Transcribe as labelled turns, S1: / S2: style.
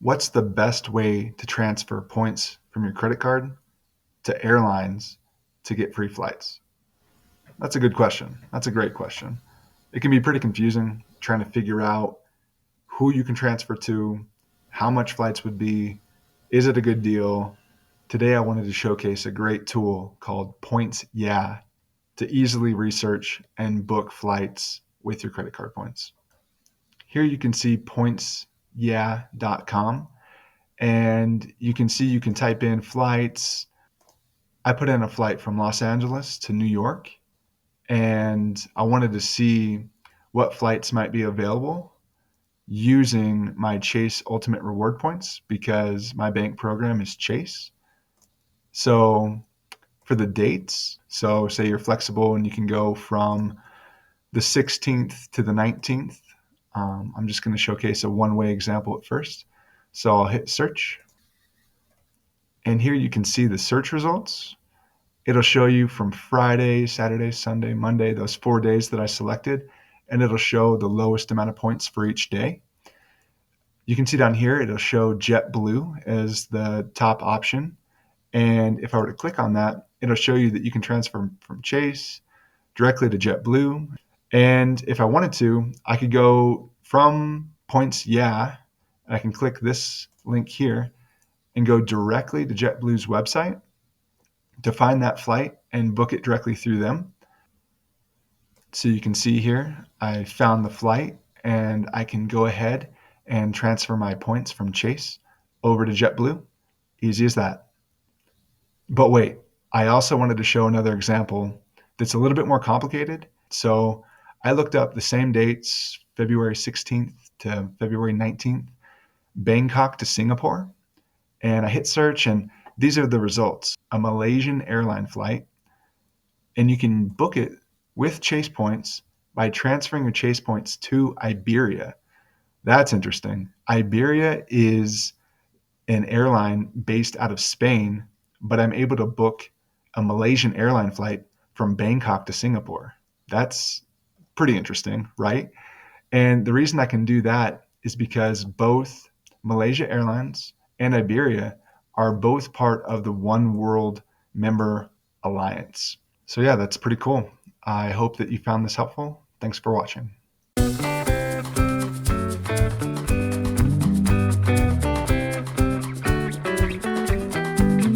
S1: What's the best way to transfer points from your credit card to airlines to get free flights? That's a good question. That's a great question. It can be pretty confusing trying to figure out who you can transfer to, how much flights would be, is it a good deal? Today, I wanted to showcase a great tool called PointsYeah to easily research and book flights with your credit card points. Here you can see PointsYeah.com, and you can see you can type in flights. I put in a flight from Los Angeles to New York, and I wanted to see what flights might be available using my Chase Ultimate Reward points because my bank program is Chase. So for the dates, so say you're flexible and you can go from the 16th to the 19th. I'm just going to showcase a one-way example at first. So I'll hit search, and here you can see the search results. It'll show you from Friday, Saturday, Sunday, Monday, those 4 days that I selected, and it'll show the lowest amount of points for each day. You can see down here, it'll show JetBlue as the top option. And if I were to click on that, it'll show you that you can transfer from Chase directly to JetBlue. And if I wanted to, I could go from PointsYeah, and I can click this link here and go directly to JetBlue's website to find that flight and book it directly through them. So you can see here, I found the flight and I can go ahead and transfer my points from Chase over to JetBlue. Easy as that. But wait, I also wanted to show another example that's a little bit more complicated. So I looked up the same dates, February 16th to February 19th, Bangkok to Singapore, and I hit search, and these are the results. A Malaysian airline flight, and you can book it with Chase points by transferring your Chase points to Iberia. That's interesting. Iberia is an airline based out of Spain, but I'm able to book a Malaysian airline flight from Bangkok to Singapore. That's pretty interesting, right? And the reason I can do that is because both Malaysia Airlines and Iberia are both part of the One World member alliance. So, yeah, that's pretty cool. I hope that you found this helpful. Thanks for watching.